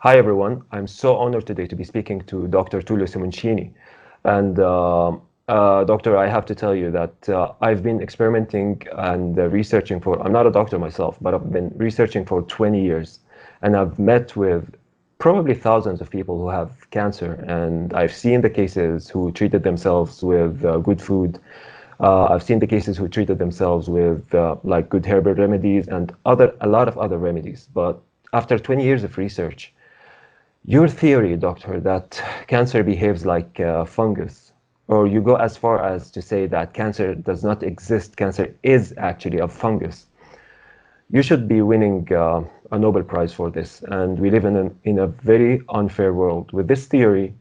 Hi, everyone. I'm so honored today to be speaking to Dr. Tullio Simoncini. And Doctor, I have to tell you that I've been experimenting and researching for, I'm not a doctor myself, but I've been researching for 20 years. And I've met with probably thousands of people who have cancer. And I've seen the cases who treated themselves with good food. I've seen the cases who treated themselves with like good herbal remedies and a lot of other remedies. But after 20 years of research, your theory, doctor, that cancer behaves like fungus, or you go as far as to say that cancer does not exist, cancer is actually a fungus. You should be winning a Nobel Prize for this. And we live in a very unfair world. With this theory,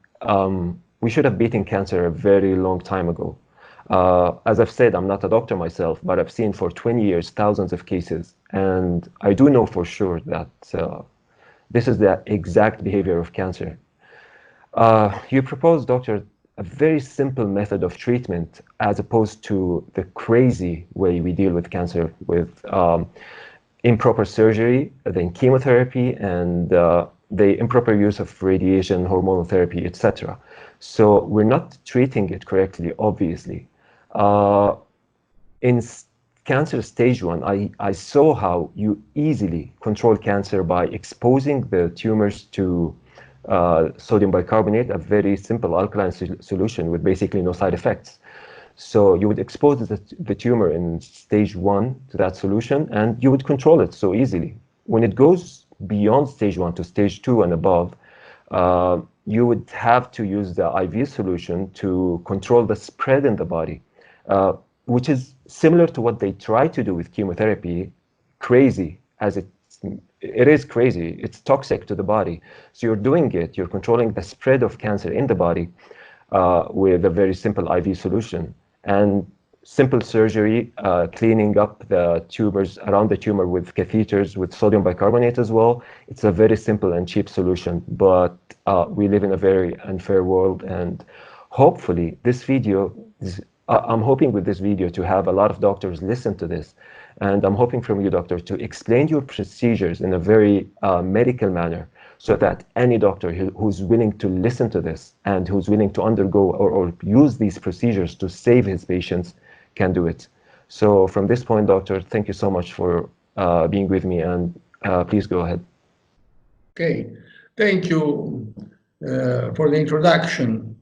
we should have beaten cancer a very long time ago. As I've said, I'm not a doctor myself, but I've seen for 20 years thousands of cases. And I do know for sure that this is the exact behavior of cancer. You propose, doctor, a very simple method of treatment as opposed to the crazy way we deal with cancer with improper surgery, then chemotherapy, and the improper use of radiation, hormonal therapy, etc. So we're not treating it correctly, obviously. In cancer stage 1, I saw how you easily control cancer by exposing the tumors to sodium bicarbonate, a very simple alkaline solution with basically no side effects. So you would expose the tumor in stage 1 to that solution, and you would control it so easily. When it goes beyond stage 1 to stage 2 and above, you would have to use the IV solution to control the spread in the body, which is similar to what they try to do with chemotherapy, crazy as it is crazy. It's toxic to the body. So you're doing it, you're controlling the spread of cancer in the body with a very simple IV solution. And simple surgery, cleaning up the tumors around the tumor with catheters, with sodium bicarbonate as well. It's a very simple and cheap solution, but we live in a very unfair world. And hopefully this video I'm hoping with this video to have a lot of doctors listen to this. And I'm hoping from you, doctor, to explain your procedures in a very medical manner so that any doctor who's willing to listen to this and who's willing to undergo or use these procedures to save his patients can do it. So from this point, doctor, thank you so much for being with me, and please go ahead. Okay, thank you for the introduction.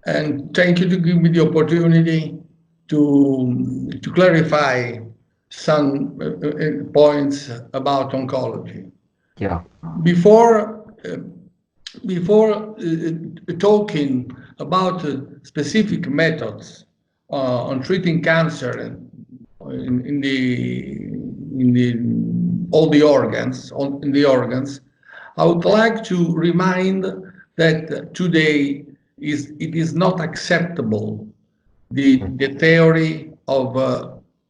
And thank you to give me the opportunity to clarify some points about oncology. Yeah. Before talking about specific methods on treating cancer in the organs, I would like to remind that today it is not acceptable the theory of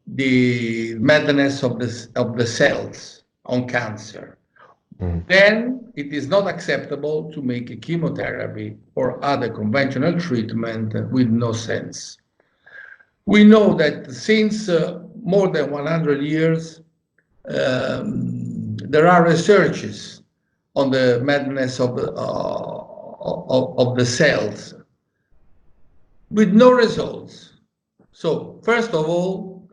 the madness of the cells on cancer. Then it is not acceptable to make a chemotherapy or other conventional treatment with no sense. We know that since more than 100 years, there are researches on the madness of the cells with no results. So first of all,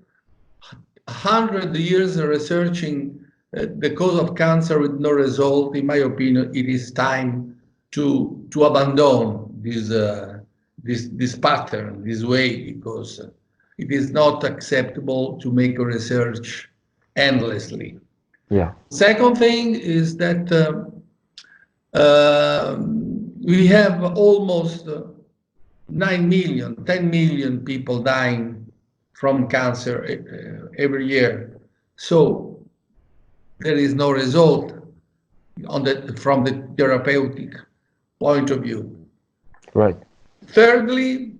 100 years of researching the cause of cancer with no result, in my opinion, it is time to abandon this pattern, this way, because it is not acceptable to make a research endlessly. Yeah. Second thing is that we have almost 9 million, 10 million people dying from cancer every year. So there is no result from the therapeutic point of view. Right. Thirdly,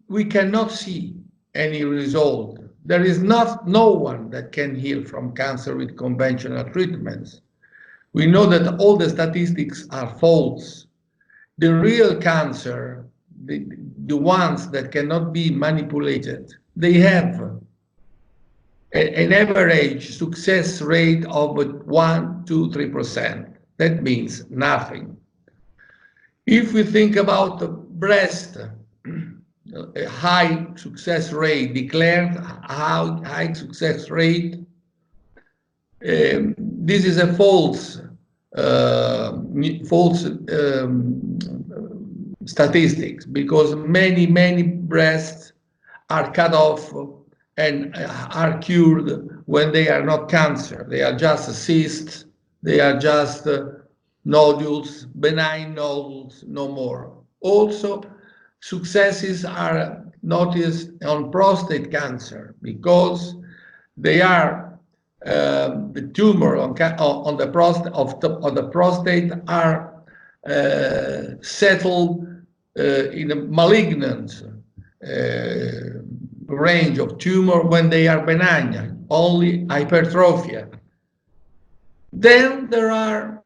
we cannot see any result. There is no one that can heal from cancer with conventional treatments. We know that all the statistics are false. The real cancer, the ones that cannot be manipulated, they have an average success rate of 1, 2, 3%. That means nothing. If we think about the breast, a high success rate, declared high success rate, this is a false statistics, because many breasts are cut off and are cured when they are not cancer. They are just cysts, they are just nodules, benign nodules, no more. Also, successes are noticed on prostate cancer because they are the tumor on the prostate are settled in a malignant range of tumor when they are benign, only hypertrophy. Then there are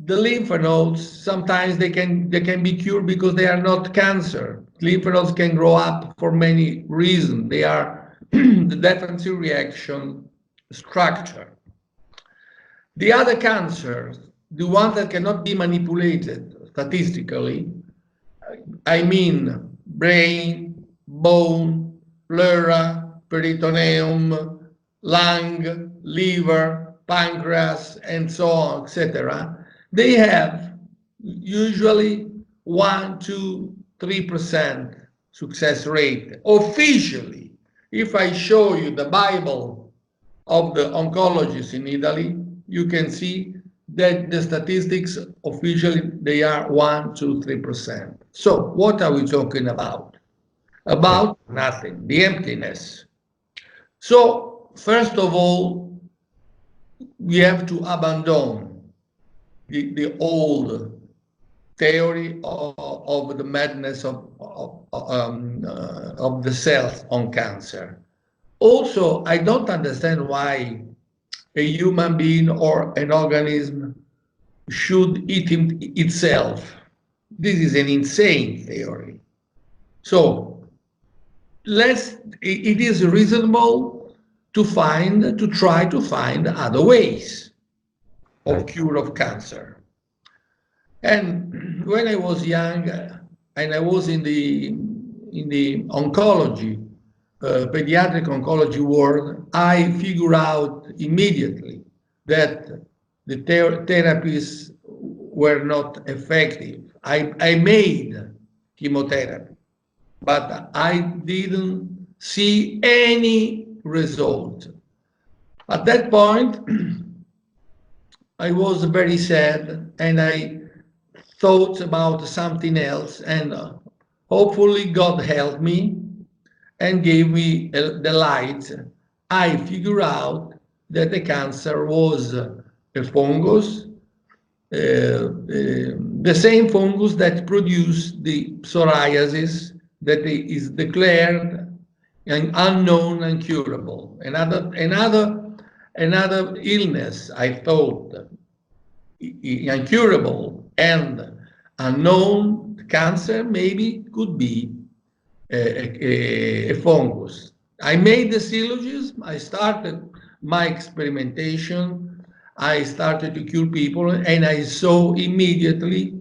the lymph nodes. Sometimes they can be cured because they are not cancer. Lymph nodes can grow up for many reasons. They are the defensive reaction structure. The other cancers, the ones that cannot be manipulated statistically, I mean brain, bone, pleura, peritoneum, lung, liver, pancreas, and so on, etc. They have usually 1, 2, 3% success rate. Officially, if I show you the Bible of the oncologists in Italy, you can see that the statistics officially they are 1, 2, 3%. So what are we talking about? About nothing, the emptiness. So first of all, we have to abandon the old theory of the madness of the cells on cancer. Also, I don't understand why a human being or an organism should eat itself. This is an insane theory. So it is reasonable to try to find other ways of cure of cancer. And when I was young and I was in the oncology, pediatric oncology world, I figured out immediately that the therapies were not effective. I made chemotherapy, but I didn't see any result. At that point, I was very sad and I thought about something else, and hopefully God helped me and gave me the light. I figured out that the cancer was a fungus, the same fungus that produced the psoriasis that is declared an unknown and curable. Another illness I thought incurable and unknown cancer maybe could be a fungus. I made the syllogism, I started my experimentation, I started to cure people, and I saw immediately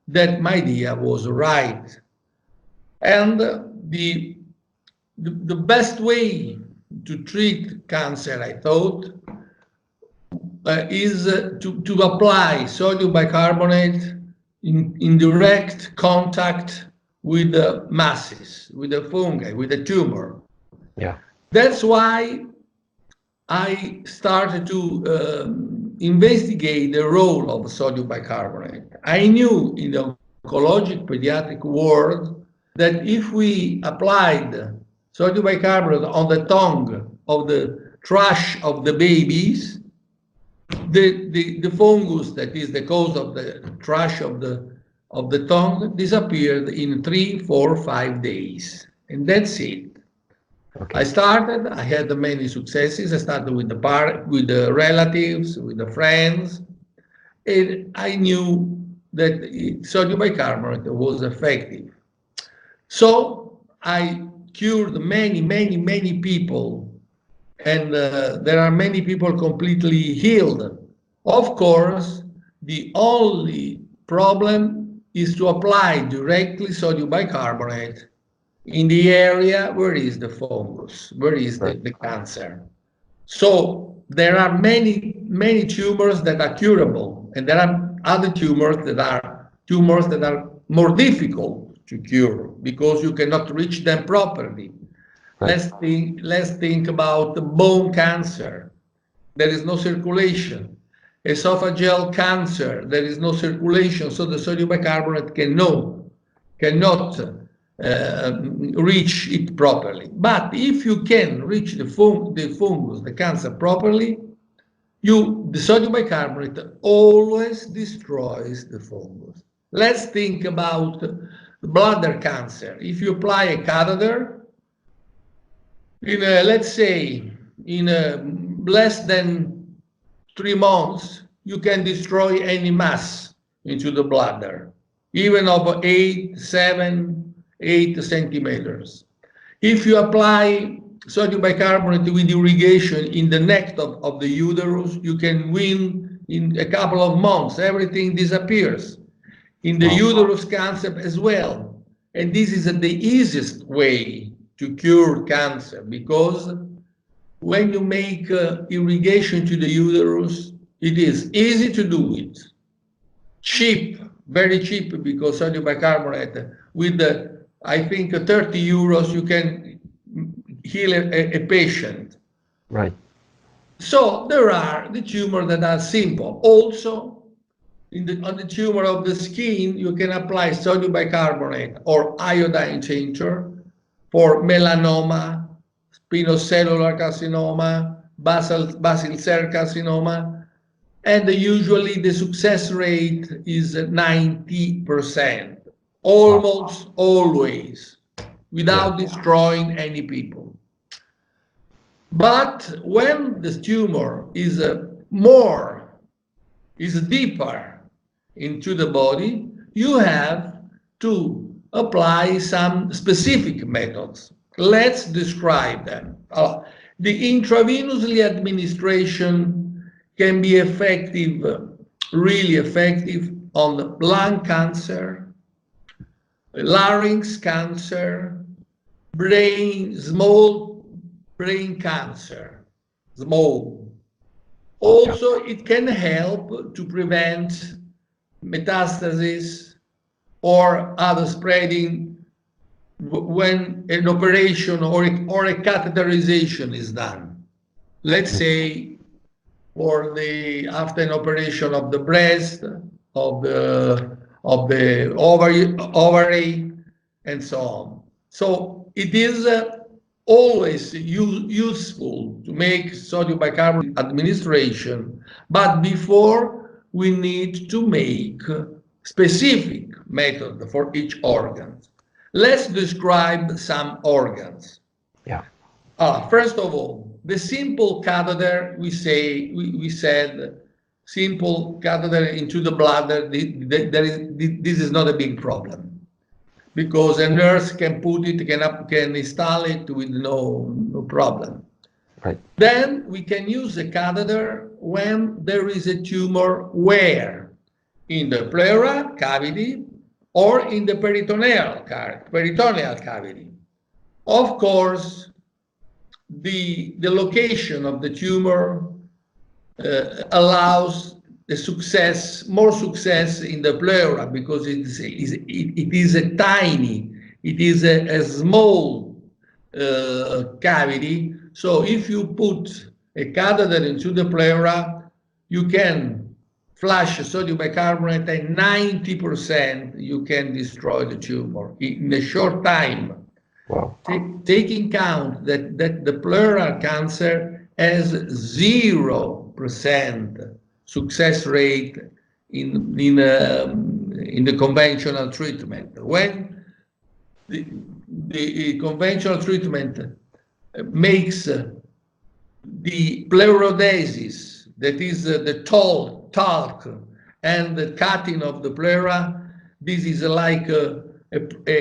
that my idea was right. And the best way to treat cancer, I thought, is to apply sodium bicarbonate in direct contact with the masses, with the fungi, with the tumor. Yeah. That's why I started to investigate the role of sodium bicarbonate. I knew in the oncologic pediatric world that if we applied sodium bicarbonate on the tongue of the trash of the babies, the fungus that is the cause of the trash of the tongue disappeared in 3, 4, 5 days, and that's it. Okay. I had many successes. I started with the relatives, with the friends, and I knew that sodium bicarbonate was effective. So I cured many people, and there are many people completely healed Of course, the only problem is to apply directly sodium bicarbonate in the area where is the fungus, where is Right. the cancer. So there are many tumors that are curable, and there are other tumors that are more difficult to cure because you cannot reach them properly. Right. Let's think about the bone cancer. There is no circulation. Esophageal cancer, there is no circulation, so the sodium bicarbonate cannot reach it properly. But if you can reach the fungus, the cancer properly, the sodium bicarbonate always destroys the fungus. Let's think about bladder cancer. If you apply a catheter, let's say in less than 3 months, you can destroy any mass into the bladder, even of 8 centimeters. If you apply sodium bicarbonate with irrigation in the neck of the uterus, you can win in a couple of months. Everything disappears. In the uterus cancer as well. And this is the easiest way to cure cancer, because when you make irrigation to the uterus, it is easy to do it, cheap, very cheap, because sodium bicarbonate with I think 30 euros you can heal a patient. Right. So there are the tumors that are simple. Also, on the tumor of the skin, you can apply sodium bicarbonate or iodine tincture for melanoma, spinocellular carcinoma, basal cell carcinoma, and usually the success rate is 90%, almost always, without destroying any people. But when the tumor is deeper into the body, you have to apply some specific methods. Let's describe them. The intravenously administration can be effective, really effective, on lung cancer, larynx cancer, small brain cancer, small. Also, it can help to prevent metastasis or other spreading when an operation or a catheterization is done. Let's say after an operation of the breast, of the ovary, and so on. So it is always useful to make sodium bicarbonate administration, but before we need to make specific method for each organ. Let's describe some organs. Yeah. First of all, the simple catheter, we said simple catheter into the bladder, this is not a big problem, because a nurse can put it, can install it with no problem. Right. Then we can use a catheter when there is a tumor. Where? In the pleural cavity or in the peritoneal cavity. Of course, the location of the tumor allows more success in the pleura, because it is a small cavity. So if you put a catheter into the pleura, you can flush sodium bicarbonate, and 90% you can destroy the tumor in a short time. Wow. Taking count that the pleural cancer has 0% success rate in the conventional treatment. When the conventional treatment makes the pleurodesis, that is the talc and the cutting of the pleura, this is like a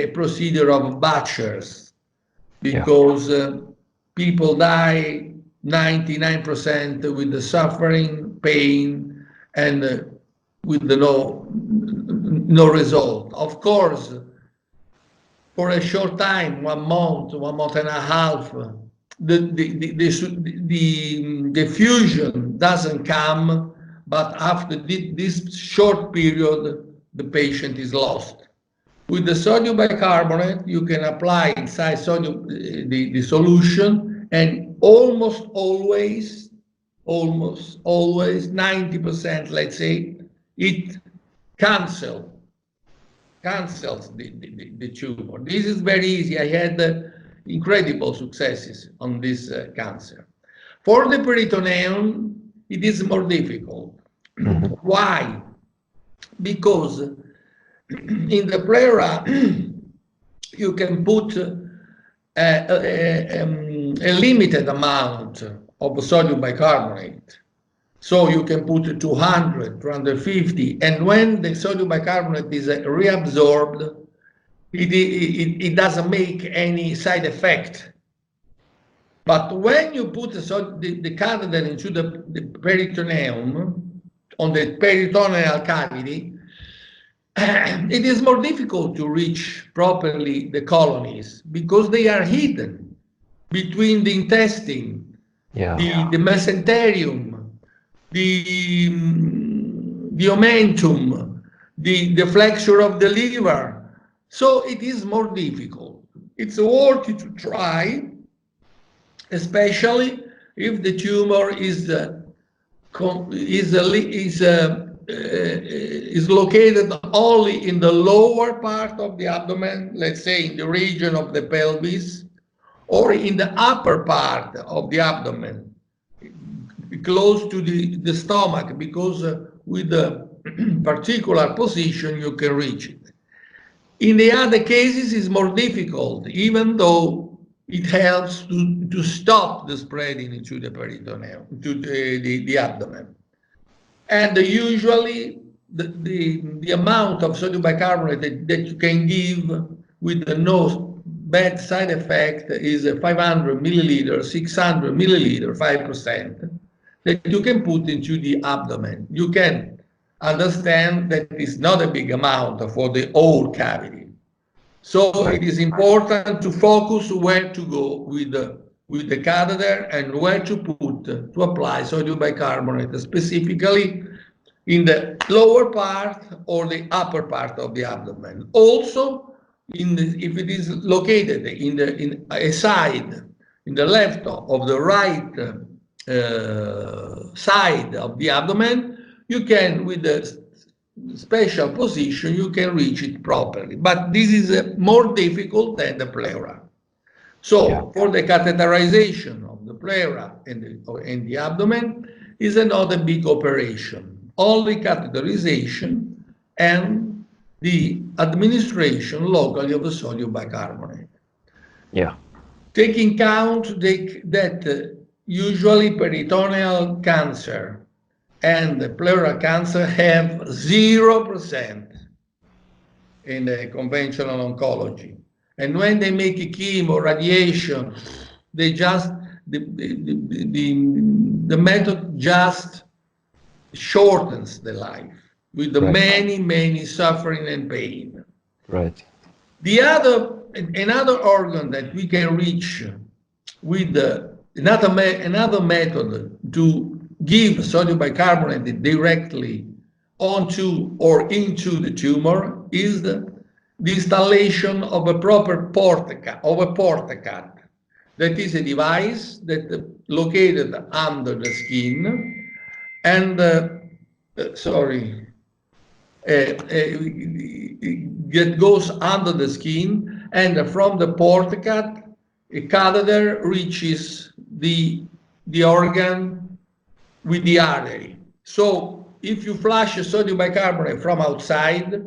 procedure of butchers, because people die 99% with the suffering, pain, and with no result. Of course, for a short time, 1 month and a half, the fusion doesn't come, but after this short period, the patient is lost. With the sodium bicarbonate, you can apply inside sodium the solution, and almost always 90%, let's say, it cancels the tumor. This is very easy. I had incredible successes on this cancer. For the peritoneum, it is more difficult. Why? Because in the pleura, you can put a limited amount of sodium bicarbonate. So you can put 200, 250, and when the sodium bicarbonate is reabsorbed, it doesn't make any side effect. But when you put the catheter into the peritoneum, on the peritoneal cavity, it is more difficult to reach properly the colonies because they are hidden between the intestine, the mesenterium, the omentum, the flexure of the liver. So it is more difficult. It's worth it to try, especially if the tumor is located only in the lower part of the abdomen, let's say in the region of the pelvis, or in the upper part of the abdomen, close to the stomach, because with a particular position you can reach it. In the other cases, it's more difficult, even though it helps to stop the spreading into the peritoneum, to the abdomen. And usually the amount of sodium bicarbonate that you can give with no bad side effect is 500 milliliters, 600 milliliters, 5%, that you can put into the abdomen. You can understand that it's not a big amount for the whole cavity. So it is important to focus where to go with the catheter and where to apply sodium bicarbonate, specifically in the lower part or the upper part of the abdomen. Also, if it is located in a side, in the left or the right side of the abdomen, you can, with a special position, you can reach it properly. But this is more difficult than the pleura. So for the catheterization of the pleura and the abdomen is another big operation. Only catheterization and the administration locally of the sodium bicarbonate. Taking count that usually peritoneal cancer and pleural cancer have 0% in the conventional oncology. And when they make a chemo, radiation, they just, the method just shortens the life with the many suffering and pain. Another organ that we can reach with another method to give sodium bicarbonate directly onto or into the tumor is the installation of a proper portacat, That is a device that located under the skin and it goes under the skin, and from the portacat, a catheter reaches the organ with the artery. So if you flush a sodium bicarbonate from outside,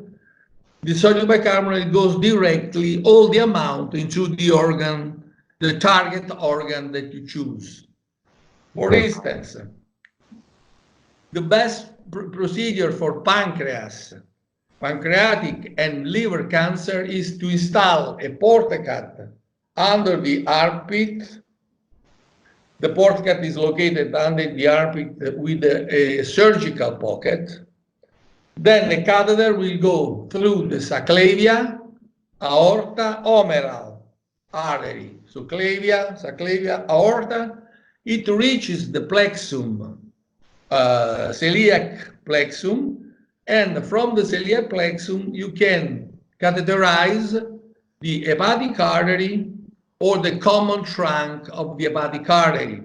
the sodium bicarbonate goes directly, all the amount, into the organ, the target organ that you choose. For instance, the best procedure for pancreatic and liver cancer is to install a portacat under the armpit, The portcat is located under the armpit with a surgical pocket. Then the catheter will go through the subclavia, aorta, humeral artery. Subclavia, aorta. It reaches the plexum, celiac plexum, and from the celiac plexum you can catheterize the hepatic artery or the common trunk of the hepatic artery.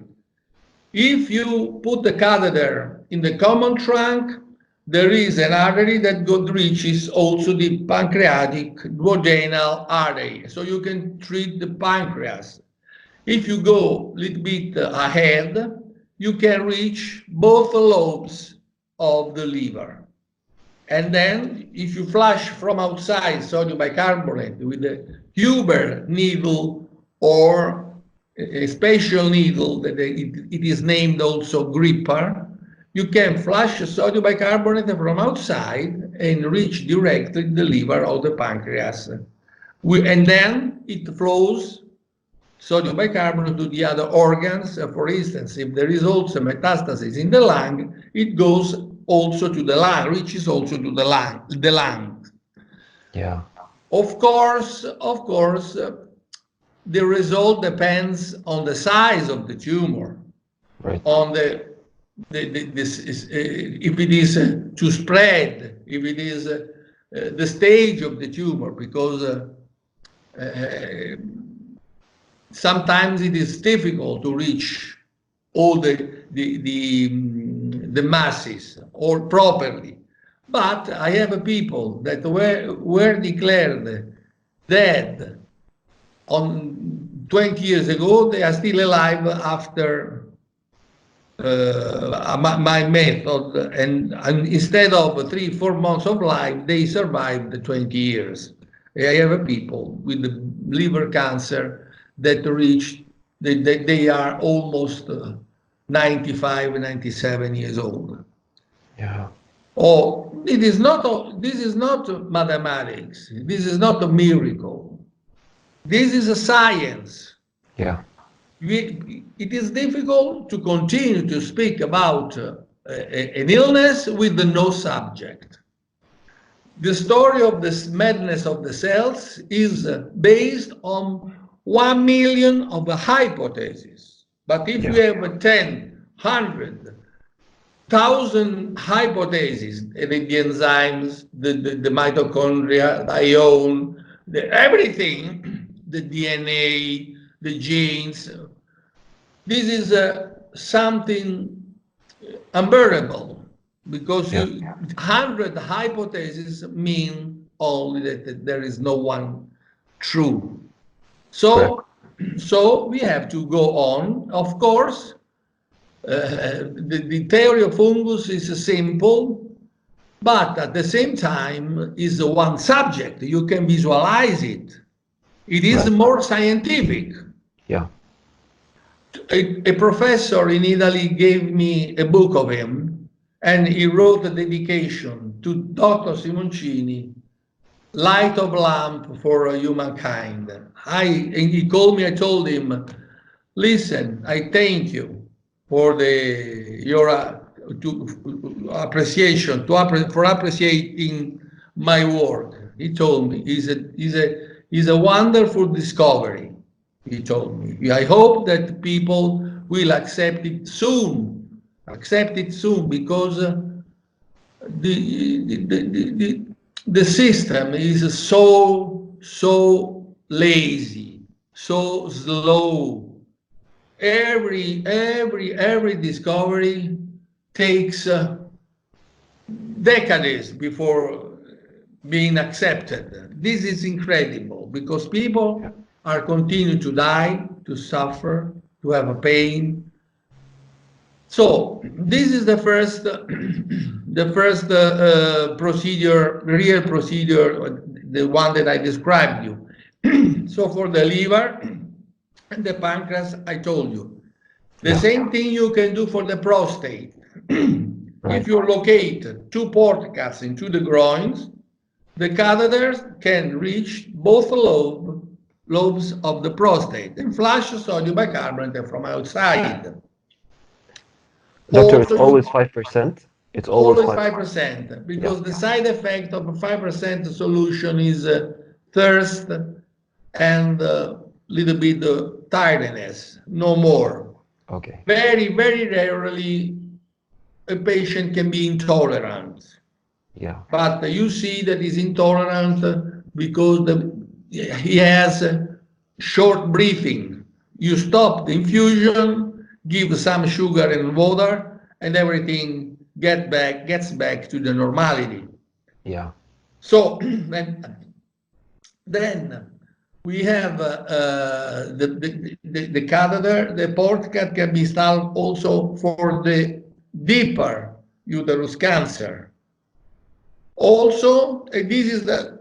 If you put the catheter in the common trunk, there is an artery that reaches also the pancreatic duodenal artery, so you can treat the pancreas. If you go a little bit ahead, you can reach both lobes of the liver. And then if you flush from outside sodium bicarbonate with a Huber needle or a special needle that it is named also gripper, you can flush sodium bicarbonate from outside and reach directly the liver or the pancreas. And then it flows sodium bicarbonate to the other organs. For instance, if there is also metastasis in the lung, it goes also to the lung, reaches also to the lung. Yeah. Of course, the result depends on the size of the tumor, Right. on if it is to spread, if it is the stage of the tumor, because sometimes it is difficult to reach all the masses or properly. But I have people that were declared dead on 20 years ago. They are still alive after my method, and instead of 3-4 months of life, they survived the 20 years. I have people with the liver cancer that reach, they are almost 95, 97 years old. Yeah. Oh, this is not mathematics. This is not a miracle. This is a science. Yeah. It is difficult to continue to speak about an illness with no subject. The story of this madness of the cells is based on 1 million of hypotheses. But if you have 10, 100, 1,000 hypotheses, the enzymes, the mitochondria, the ion, everything, the DNA, the genes, this is something unbearable, because 100 hypotheses mean only that there is no one true. So we have to go on. Of course, the theory of fungus is simple, but at the same time is one subject. You can visualize it. It is more scientific. Yeah. A professor in Italy gave me a book of him, and he wrote a dedication to Dr. Simoncini, Light of Lamp for Humankind. And he called me, I told him, listen, I thank you for your appreciation, for appreciating my work. He told me, he's a wonderful discovery. He told me, I hope that people will accept it soon, because the system is so lazy, so slow. Every discovery takes decades before being accepted. This is incredible, because people are continuing to die, to suffer, to have a pain. So this is the first procedure, real procedure, the one that I described you. So for the liver and the pancreas, I told you. The same thing you can do for the prostate. If you locate 2 portcats into the groins, the catheters can reach both lobes lobes of the prostate and flush sodium bicarbonate from outside. Doctor, it's Also, always 5%. It's always always 5. 5%, Yeah. because the side effect of a 5% solution is thirst and a little bit tiredness, no more. Okay. Very, very rarely a patient can be intolerant, Yeah. but you see that he's intolerant because he has short breathing. You stop the infusion, give some sugar and water, and everything gets back to the normality. Yeah. So then we have the catheter. The port can be installed also for the deeper uterus cancer. Also, this is the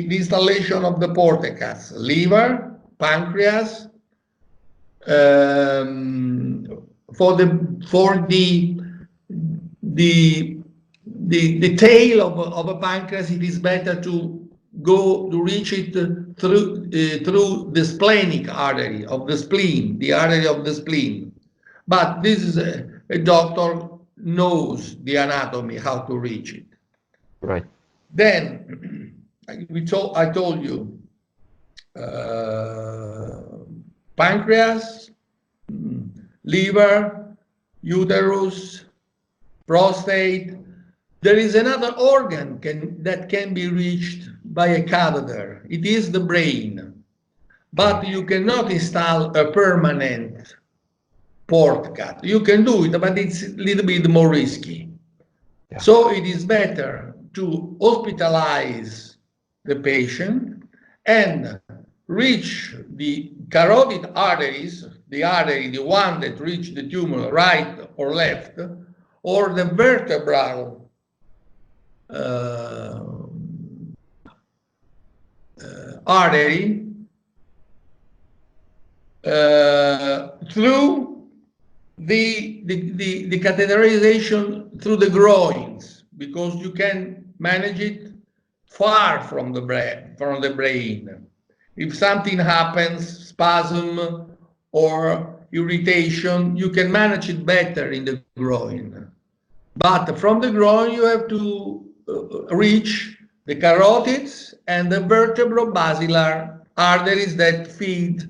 installation of the porticas: liver, pancreas, for the tail of a pancreas. It is better to go to reach it through the splenic artery of the spleen, the artery of the spleen. But this is a doctor knows the anatomy, how to reach it. Right. Then I told you pancreas, liver, uterus, prostate. There is another organ that can be reached by a catheter. It is the brain. But you cannot install a permanent port cut. You can do it, but it's a little bit more risky. Yeah. So it is better to hospitalize the patient and reach the carotid arteries, the one that reach the tumor right or left, or the vertebral artery through the catheterization through the groins, because you can manage it far from the brain. If something happens, spasm or irritation, you can manage it better in the groin. But from the groin, you have to reach the carotids and the vertebro-basilar arteries that feed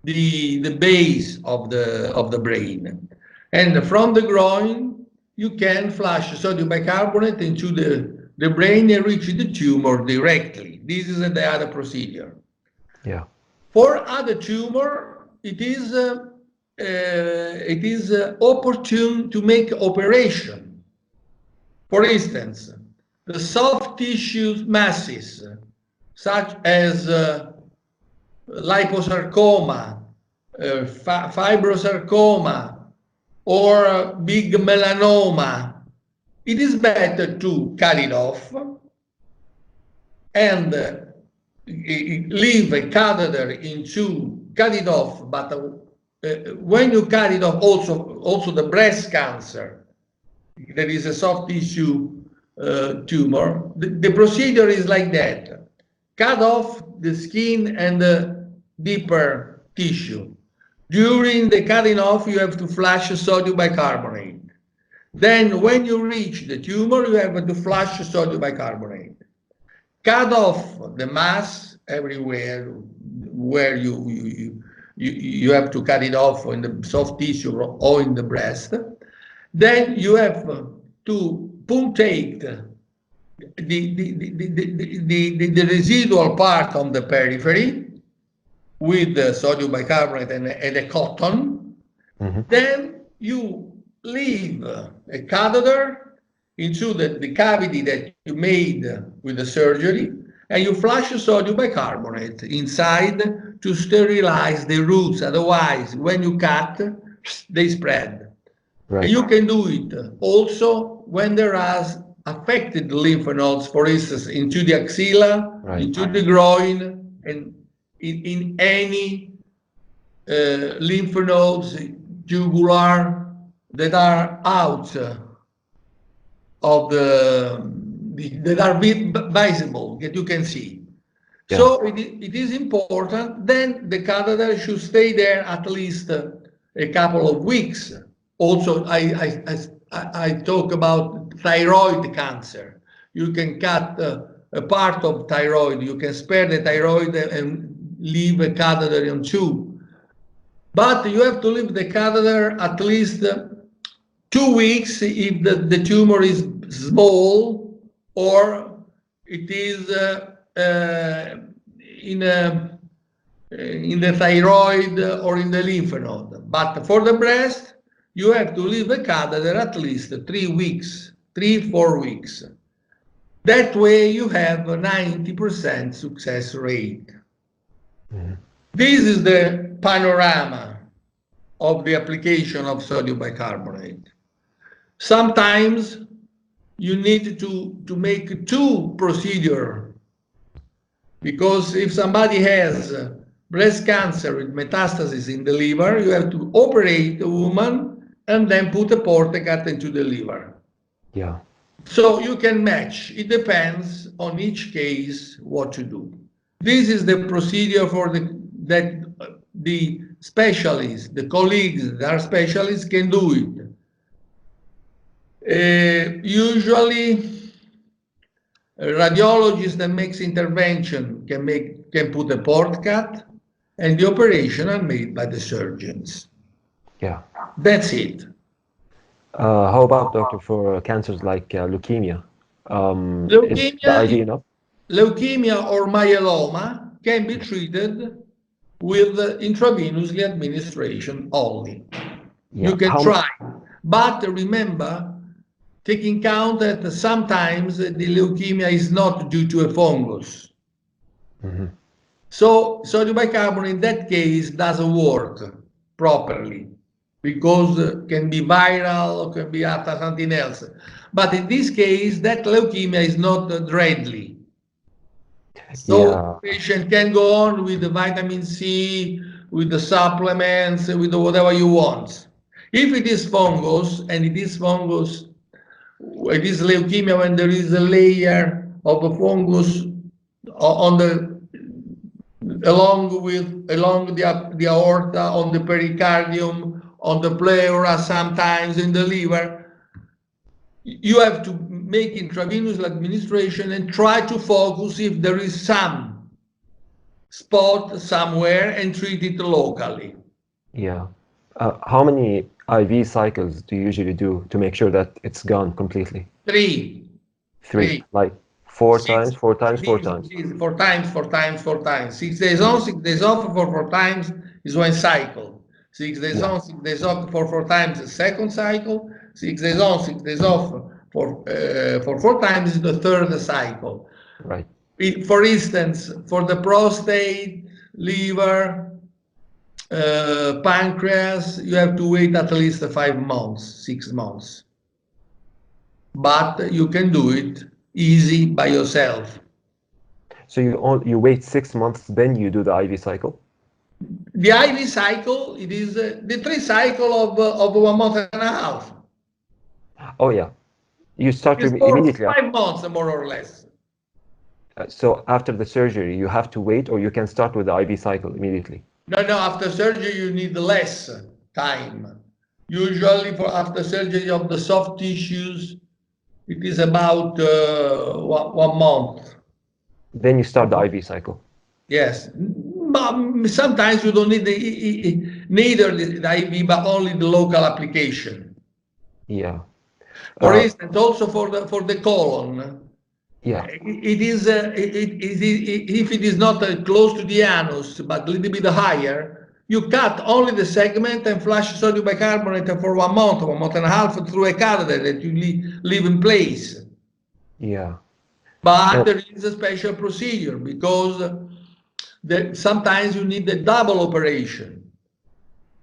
the base of the brain. And from the groin, you can flush sodium bicarbonate into the brain and reach the tumor directly. This is the other procedure. Yeah. For other tumor, it is opportune to make operation. For instance, the soft tissue masses, such as liposarcoma, fibrosarcoma, or big melanoma, it is better to cut it off and leave a catheter cut it off. But when you cut it off, also the breast cancer, there is a soft tissue tumor, the procedure is like that: cut off the skin and the deeper tissue. During the cutting off, you have to flush sodium bicarbonate. Then when you reach the tumor, you have to flush sodium bicarbonate. Cut off the mass everywhere where you have to cut it off in the soft tissue or in the breast. Then you have to punctate the residual part on the periphery with the sodium bicarbonate and a cotton. Mm-hmm. Then you leave a catheter into the cavity that you made with the surgery, and you flush sodium bicarbonate inside to sterilize the roots. Otherwise, when you cut, they spread. Right. And you can do it also when there are affected lymph nodes, for instance, into the axilla, right, into the groin, and in any lymph nodes, jugular, that are out of that are visible, that you can see. Yeah. So it is important. Then the catheter should stay there at least a couple of weeks. Also, I talk about thyroid cancer. You can cut a part of thyroid. You can spare the thyroid and leave a catheter on tube. But you have to leave the catheter at least 2 weeks if the tumor is small or it is in the thyroid or in the lymph node. But for the breast, you have to leave the catheter at least 3 weeks, 4 weeks. That way you have a 90% success rate. Mhm. This is the panorama of the application of sodium bicarbonate. Sometimes you need to make two procedures because if somebody has breast cancer with metastasis in the liver, you have to operate a woman and then put a portacat into the liver. Yeah. So you can match. It depends on each case what to do. This is the procedure for the specialists, the colleagues that are specialists can do it. Usually, a radiologist that makes intervention can put a port cut, and the operation are made by the surgeons. Yeah. That's it. How about, doctor, for cancers like leukemia? Is the Leukemia, IV enough? leukemia or myeloma can be treated with intravenously administration only. Yeah. You can try, but remember, taking count that sometimes the leukemia is not due to a fungus. Mhm. So sodium bicarbonate in that case doesn't work properly because it can be viral or can be after something else. But in this case, that leukemia is not deadly. So Yeah. patient can go on with the vitamin C, with the supplements, with the whatever you want. If it is fungus, and it is fungus, it is leukemia when there is a layer of a fungus on the along the aorta, on the pericardium, on the pleura, sometimes in the liver. You have to make intravenous administration and try to focus if there is some spot somewhere and treat it locally. Yeah. How many IV cycles do you usually do to make sure that it's gone completely? Three, Three, three, like four six, times, four times, four this, times. this, 4 times, 4 times, 4 times. 6 days on, 6 days off for 4 times is one cycle. 6 days Yeah. on, 6 days off for 4 times is second cycle. 6 days on, 6 days off for 4 times is the third cycle. Right. For instance, for the prostate, liver, pancreas, you have to wait at least 5 months, 6 months. But you can do it easy by yourself. So you wait 6 months, then you do the IV cycle? The IV cycle, it is the 3 cycle of 1 month and a half. Oh yeah. You start It's for immediately after. 5 months, more or less. So after the surgery, you have to wait, or you can start with the IV cycle immediately. No, no, after surgery, you need less time. Usually, for after surgery of the soft tissues, it is about 1 month. Then you start the IV cycle. Yes. But sometimes you don't need neither the IV, but only the local application. Yeah. For Uh, instance, also for the colon. yeah. It is if it is not close to the anus, but a little bit higher, you cut only the segment and flush sodium bicarbonate for 1 month, 1 month and a half through a catheter that you leave in place. Yeah. But And there is a special procedure because sometimes you need a double operation.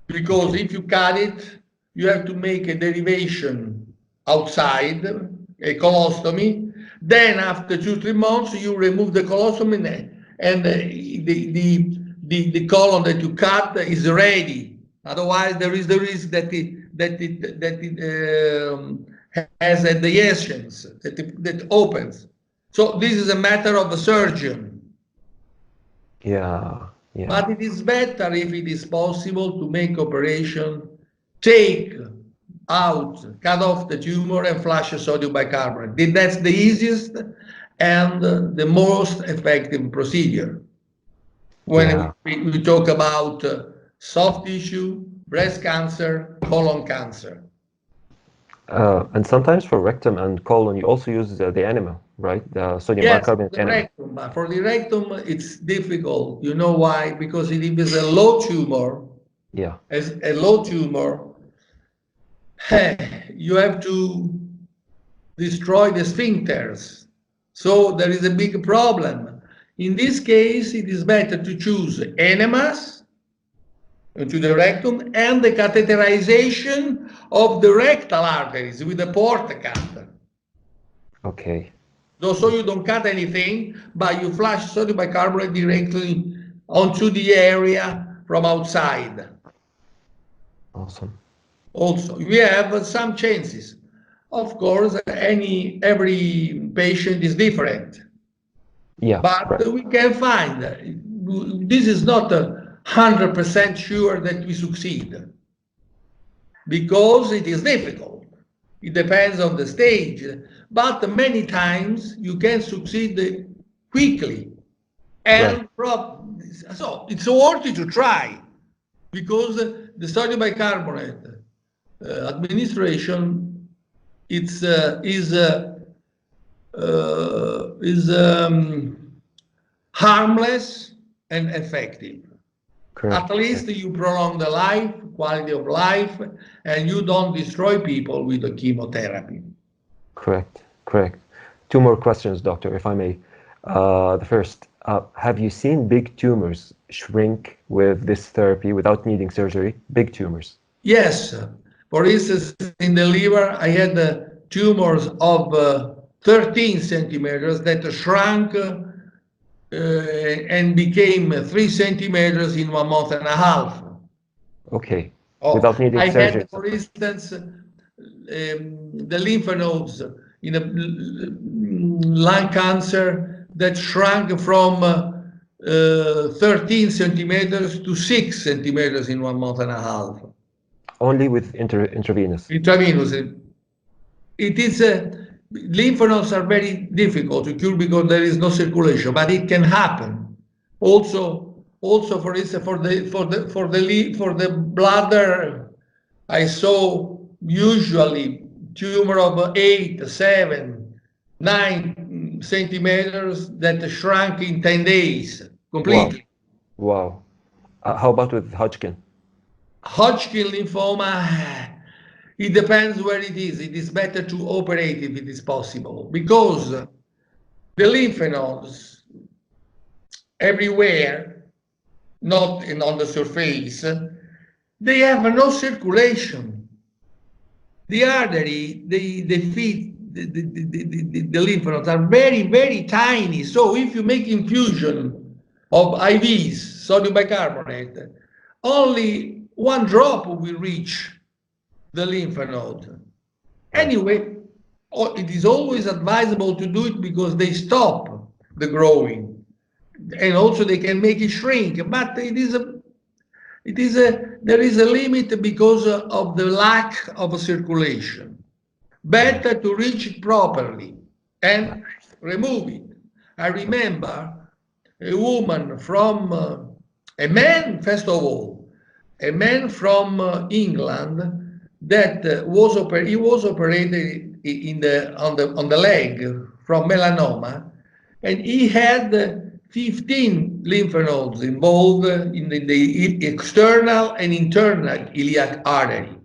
Because okay. if you cut it, you have to make a derivation outside, a colostomy. Then after 2, 3 months, you remove the colostomy and the colon that you cut is ready. Otherwise, there is the risk that it has a dehiscence, that opens. So this is a matter of a surgeon. Yeah, yeah, But it is better if it is possible to make operation, take out, cut off the tumor and flush the sodium bicarbonate. That's the easiest and the most effective procedure. When yeah. we talk about soft tissue, breast cancer, colon cancer. And sometimes for rectum and colon, you also use the enema, right? The sodium Yes, for bicarbonate the enema. rectum, but for the rectum, it's difficult. You know why? Because if it's a low tumor, Yeah, as a low tumor, you have to destroy the sphincters. So there is a big problem. In this case, it is better to choose enemas to the rectum and the catheterization of the rectal arteries with a port catheter. okay. So you don't cut anything, but you flush sodium bicarbonate directly onto the area from outside. Awesome. Also, we have some chances. Of course, every patient is different, Yeah, right. but we can find. This is not 100% sure that we succeed because it is difficult. It depends on the stage, but many times you can succeed quickly. Right. And so it's worth it to try because the sodium bicarbonate administration is harmless and effective. At Correct. least you prolong the life, quality of life, and you don't destroy people with the chemotherapy. Correct. Correct. Two more questions, doctor, if I may. The first, have you seen big tumors shrink with this therapy without needing surgery? Big tumors. Yes, for instance, in the liver, I had tumors of 13 centimeters that shrunk and became 3 centimeters in 1 month and a half. Okay. Oh, Without needing I surgery. had, for instance, the lymph nodes in a lung cancer that shrunk from 13 centimeters to 6 centimeters in 1 month and a half. Only with intravenous. Intravenous. It is lymph nodes are very difficult to cure because there is no circulation, but it can happen. Also, for instance, for the bladder, I saw usually tumor of 8, 7, 9 centimeters that shrunk in 10 days Wow. completely. Wow. How about with Hodgkin? Hodgkin lymphoma, it depends where it is. It is better to operate if it is possible because the lymph nodes everywhere, not on the surface, they have no circulation. The artery, the feet, the lymph nodes are very, very tiny. So if you make infusion of IVs, sodium bicarbonate, only one drop will reach the lymph node. Right. Anyway, it is always advisable to do it because they stop the growing, and also they can make it shrink. But there is a limit because of the lack of circulation. Right. Better to reach it properly and remove it. I remember a woman from a man, first of all, a man from England that he was operated on the leg from melanoma, and he had 15 lymph nodes involved in the external and internal iliac artery. Right.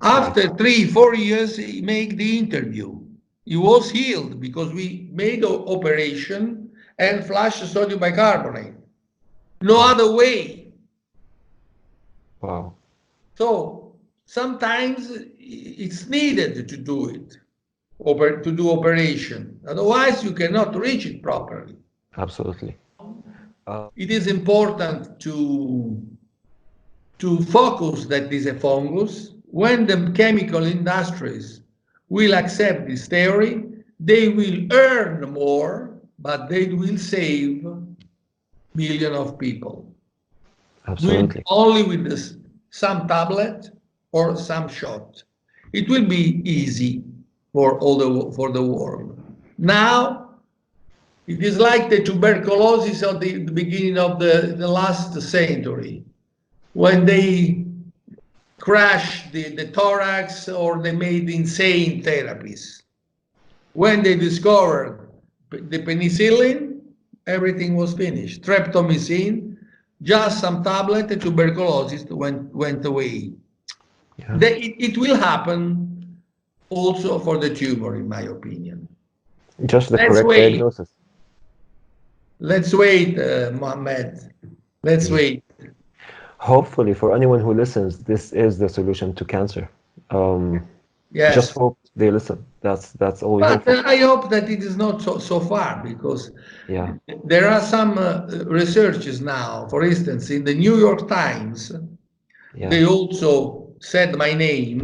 After 3, 4 years, he made the interview. He was healed because we made the operation and flushed sodium bicarbonate. No Wow. other way. Wow. So sometimes it's needed to do it, to do operation. Otherwise, you cannot reach it properly. Absolutely. It is important to focus that is a fungus. When the chemical industries will accept this theory, they will earn more, but they will save million of people with Absolutely. only with this, some tablet or some shot. It will be easy for the world. Now it is like the tuberculosis of the beginning of the last century, when they crashed the thorax or they made insane therapies. When they discovered the penicillin, everything was finished. Streptomycin, just some tablet, the tuberculosis went away. Yeah. It will happen also for the tumor, in my opinion. Just the Let's correct wait. diagnosis. Let's wait, Mohammed. Let's Yeah. wait. Hopefully, for anyone who listens, this is the solution to cancer. Just Yes. hope they listen. That's all we hope But for. I hope that it is not so far, because Yeah. there are some researches now. For instance, in the New York Times, Yeah. they also said my name.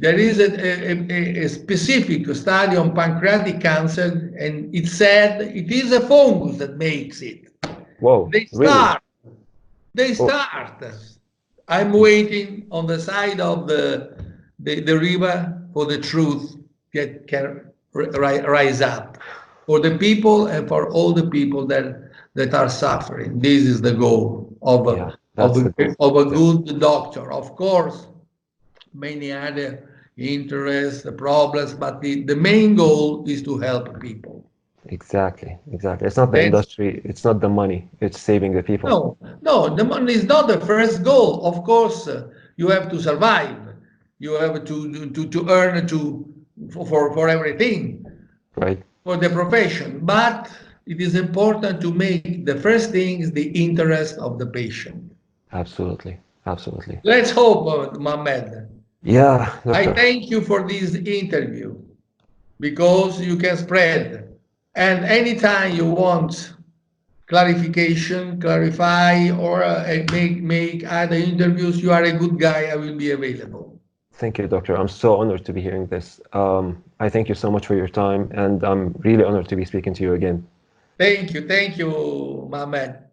There is a specific study on pancreatic cancer, and it said it is a fungus that makes it. Whoa, They really? start. They Oh, start. I'm waiting on the side of the river for the truth can rise up for the people and for all the people that are suffering. This is the goal yeah, that's the goal. of a Yeah, good doctor. Of course, many other interests, problems, but the main goal is to help people. exactly, exactly. It's not the That's industry, it's not the money, it's saving the people. no, the money is not the first goal. Of course, you have to survive. You have to earn for everything, Right? for the profession. But it is important to make the first thing is the interest of the patient. Absolutely, absolutely. Let's hope, Mohammed. Yeah, I doctor. thank you for this interview because you can spread. And anytime you want clarification, clarify, or make other interviews, you are a good guy. I will be available. Thank you, doctor. I'm so honored to be hearing this. I thank you so much for your time, and I'm really honored to be speaking to you again. Thank you, Mohammed.